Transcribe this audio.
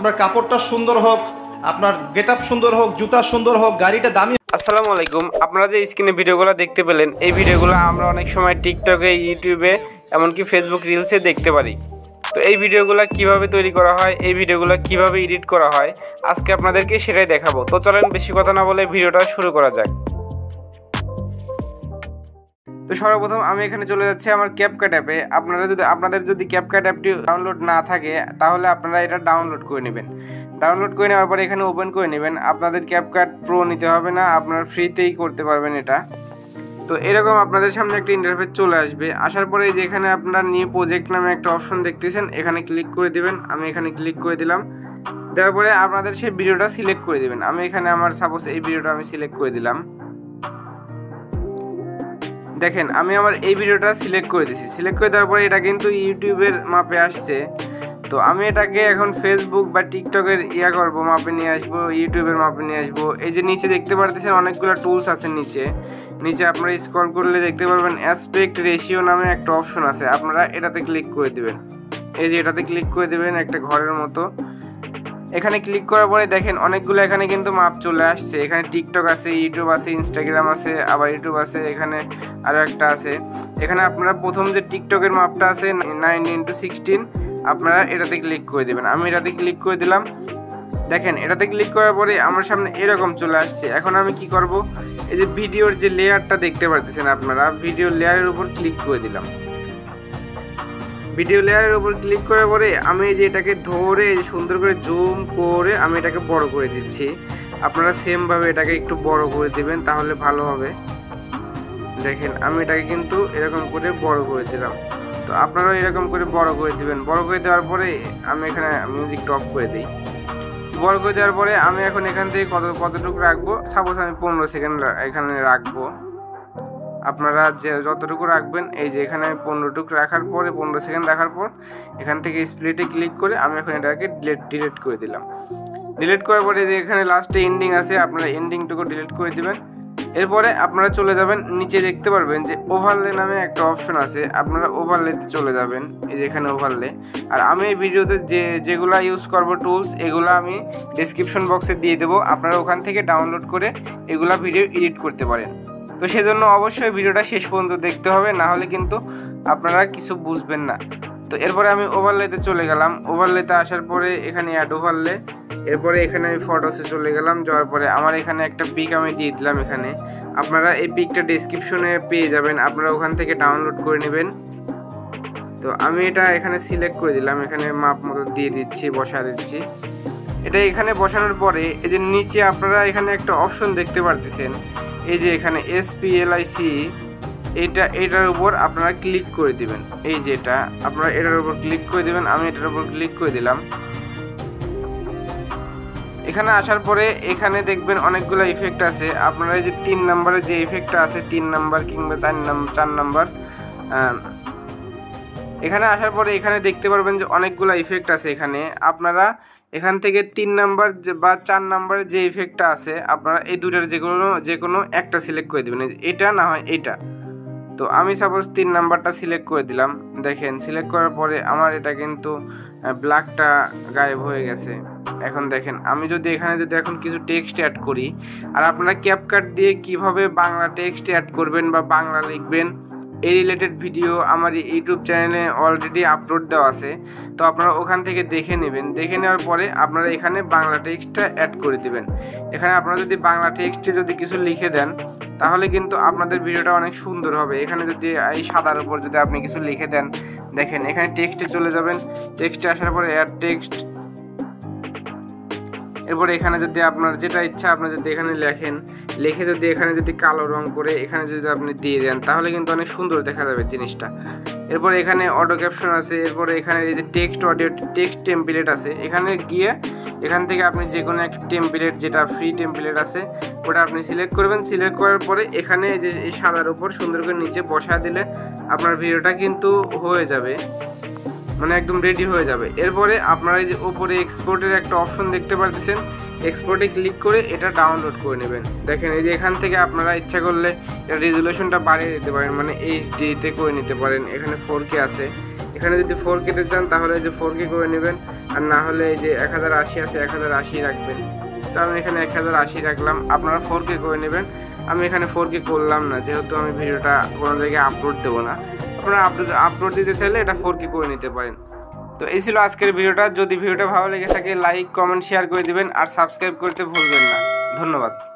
আপনার কাপড়টা সুন্দর হোক, আপনার গেটআপ সুন্দর হোক, জুতা সুন্দর হোক, গাড়িটা দামি। আসসালামু আলাইকুম। আপনারা যে স্ক্রিনে ভিডিওগুলো দেখতে পেলেন, এই ভিডিওগুলো আমরা অনেক সময় টিকটকে, ইউটিউবে, এমনকি ফেসবুক রিলসে দেখতে পারি। তো এই ভিডিওগুলো কিভাবে তৈরি করা হয়, এই ভিডিওগুলো কিভাবে এডিট করা হয়, আজকে আপনাদেরকে সেটাই দেখাবো। তো চলেন বেশি কথা না বলে ভিডিওটা শুরু করা যাক। তো সর্বপ্রথম আমি এখানে চলে যাচ্ছি আমার ক্যাপকাট অ্যাপে। আপনাদের যদি ক্যাপকাট অ্যাপটি ডাউনলোড না থাকে তাহলে আপনারা এটা ডাউনলোড করে নেবেন। ডাউনলোড করে নেওয়ার পরে এখানে ওপেন করে নেবেন। আপনাদের ক্যাপকাট প্রো নিতে হবে না, আপনারা ফ্রিতেই করতে পারবেন এটা। তো এরকম আপনাদের সামনে একটা ইন্টারফেস চলে আসবে। আসার পরে যে এখানে আপনারা নিউ প্রজেক্ট নামে একটা অপশন দেখতেছেন, এখানে ক্লিক করে দিবেন। আমি এখানে ক্লিক করে দিলাম। দেওয়ার পরে আপনাদের সেই ভিডিওটা সিলেক্ট করে দিবেন। আমি এখানে আমার সাপোজ এই ভিডিওটা আমি সিলেক্ট করে দিলাম। দেখেন আমি আমার এই ভিডিওটা সিলেক্ট করে দিয়েছি। সিলেক্ট করে দেওয়ার পরে এটা কিন্তু ইউটিউবের মাপে আসছে। তো আমি এটাকে এখন ফেসবুক বা টিকটকের করব, মাপে নিয়ে আসবো, ইউটিউবের মাপে নিয়ে আসবো। এই যে নিচে দেখতে পারতেছেন অনেকগুলো টুলস আছে। নিচে আপনারা স্ক্রল করলে দেখতে পারবেন অ্যাসপেক্ট রেশিও নামে একটা অপশন আছে। আপনারা এটাতে ক্লিক করে দিবেন। এই যে এটাতে ক্লিক করে দিবেন, একটা ঘরের মতো। এখানে ক্লিক করার পরে দেখেন অনেকগুলো এখানে কিন্তু মাপ চলে আসছে। এখানে টিকটক আছে, ইউটিউব আছে, ইনস্টাগ্রাম আছে, আবার ইউটিউব আছে, এখানে আরও একটা আছে। এখানে আপনারা প্রথম যে টিকটকের মাপটা আছে 9:16, আপনারা এটাতে ক্লিক করে দেবেন। আমি এটাতে ক্লিক করে দিলাম। দেখেন এটাতে ক্লিক করার পরে আমার সামনে এরকম চলে আসছে। এখন আমি কি করব, এই যে ভিডিওর যে লেয়ারটা দেখতে পারতেছেন আপনারা, ভিডিও লেয়ারের উপর ক্লিক করে দিলাম। ভিডিও লেয়ারের উপর ক্লিক করার পরে আমি যে এটাকে ধরে সুন্দর করে জুম করে আমি এটাকে বড় করে দিচ্ছি। আপনারা সেমভাবে এটাকে একটু বড় করে দিবেন, তাহলে ভালো হবে। দেখেন আমি এটাকে কিন্তু এরকম করে বড় করে দিলাম। তো আপনারাও এরকম করে বড় করে দিবেন। বড় করে দেওয়ার পরে আমি এখানে মিউজিকটা অফ করে দিই। বড় করে দেওয়ার পরে আমি এখন এখান থেকে কতটুকু রাখবো, সাপোজ আমি 15 সেকেন্ড এখানে রাখবো। আপনারা যে যতটুকু রাখবেন, এই যে এখানে 15 সেকেন্ড রাখার পর এখান থেকে স্প্লিটে ক্লিক করে আমি এখন এটাকে ডিলিট করে দিলাম। ডিলিট করার পরে যে এখানে লাস্টে এন্ডিং আছে, আপনারা এন্ডিংটুকু ডিলিট করে দিবেন। এরপরে আপনারা চলে যাবেন, নিচে দেখতে পারবেন যে ওভারলে নামে একটা অপশন আছে। আপনারা ওভারলেতে চলে যাবেন। এই যে এখানে ওভারলে। আর আমি এই ভিডিওতে যেগুলো ইউজ করব টুলস, এগুলো আমি ডেসক্রিপশন বক্সে দিয়ে দেবো। আপনারা ওখান থেকে ডাউনলোড করে এগুলা ভিডিও এডিট করতে পারেন। তো সেজন্য অবশ্যই ভিডিওটা শেষ পর্যন্ত দেখতে হবে, না হলে কিন্তু আপনারা কিছু বুঝবেন না। তো এরপরে আমি ওভারলেতে চলে গেলাম। ওভারলেতে আসার পরে এখানে অ্যাড ওভারলে, এরপরে এখানে আমি ফটোসে চলে গেলাম। যাওয়ার পরে আমার এখানে একটা পিক আমি দিয়ে দিলাম এখানে। আপনারা এই পিকটা ডেসক্রিপশনে পেয়ে যাবেন, আপনারা ওখান থেকে ডাউনলোড করে নেবেন। তো আমি এটা এখানে সিলেক্ট করে দিলাম, এখানে মাপ মতো দিয়ে দিচ্ছি, বসা দিচ্ছি। এটা এখানে বসানোর পরে এই যে নিচে আপনারা এখানে একটা অপশন দেখতে পারতেছেন, এই যে এখানে SPLIC, এটার উপর আপনারা ক্লিক করে দিবেন। এই যে এটা আপনারা এটার উপর ক্লিক করে দিবেন। আমি এটার উপর ক্লিক করে দিলাম। এখানে আসার পরে এখানে দেখবেন অনেকগুলো ইফেক্ট আছে। আপনারা এই যে 3 নম্বরে যে ইফেক্টটা আছে, 3 নাম্বার কিংবা 4 নাম্বার, এখানে আসার পরে এখানে দেখতে পারবেন যে অনেকগুলো ইফেক্ট আছে। এখানে আপনারা এখান থেকে 3 নাম্বার বা 4 নাম্বারের যে ইফেক্টটা আছে, আপনারা এই দুটার যে কোনো একটা সিলেক্ট করে দেবেন, এটা না হয় এটা। তো আমি সাপোজ 3 নাম্বারটা সিলেক্ট করে দিলাম। দেখেন সিলেক্ট করার পরে আমার এটা কিন্তু ব্ল্যাকটা গায়েব হয়ে গেছে। এখন দেখেন আমি যদি এখানে এখন কিছু টেক্সট অ্যাড করি, আর আপনারা ক্যাপকাট দিয়ে কিভাবে বাংলা টেক্সট অ্যাড করবেন বা বাংলা লিখবেন, এই রিলেটেড ভিডিও আমার ইউটিউব চ্যানেলে অলরেডি আপলোড দেওয়া আছে। তো আপনারা ওখান থেকে দেখে নেবেন। দেখে নেওয়ার পরে আপনারা এখানে বাংলা টেক্সটটা অ্যাড করে দিবেন। এখানে আপনারা যদি বাংলা টেক্সটে যদি কিছু লিখে দেন, তাহলে কিন্তু আপনাদের ভিডিওটা অনেক সুন্দর হবে। এখানে যদি এই সাদার উপর যদি আপনি কিছু লিখে দেন, দেখেন এখানে টেক্সটে চলে যাবেন। টেক্সটে আসার পরে অ্যাড টেক্সট, এরপরে এখানে যদি আপনার যেটা ইচ্ছা আপনি যদি এখানে লিখে যদি এখানে যদি কালো রং করে এখানে যদি আপনি দিয়ে দেন, তাহলে কিন্তু অনেক সুন্দর দেখা যাবে জিনিসটা। এরপরে এখানে অটো ক্যাপশন আছে। এরপরে এখানে এই যে টেক্সট টেমপ্লেট আছে, এখানে গিয়ে এখান থেকে আপনি যে কোনো একটা টেমপ্লেট, যেটা ফ্রি টেমপ্লেট আছে, ওটা আপনি সিলেক্ট করবেন। সিলেক্ট করার পরে এখানে যে এই সাদার উপর সুন্দর করে নিচে বসা দিলে আপনার ভিডিওটা কিন্তু হয়ে যাবে। মানে একদম রেডি হয়ে যাবে। এরপরে আপনারা এই যে উপরে এক্সপোর্টের একটা অপশন দেখতে পাচ্ছেন, এক্সপোর্টে ক্লিক করে এটা ডাউনলোড করে নেবেন। দেখেন এই যে এখান থেকে আপনারা ইচ্ছা করলে এর রেজুলেশনটা বাড়িয়ে দিতে পারেন, মানে এইচডিতে করে নিতে পারেন। এখানে 4K আছে, এখানে যদি 4K তে চান তাহলে এই যে 4K করে নেবেন, আর না হলে এই যে 1080 আছে 1080 রাখবেন। তো আমি এখানে 1080 রাখলাম, আপনারা 4K করে নেবেন। আমি এখানে 4K করলাম না, যেহেতু আমি ভিডিওটা কোনো জায়গায় আপলোড দেবো না। আপনারা আপলোড দিতে চাইলে এটা 4K করে নিতে পারেন। তো এই ছিল আজকের ভিডিওটা। যদি ভিডিওটা ভালো লেগে থাকে লাইক কমেন্ট শেয়ার করে দিবেন, আর সাবস্ক্রাইব করতে ভুলবেন না। ধন্যবাদ।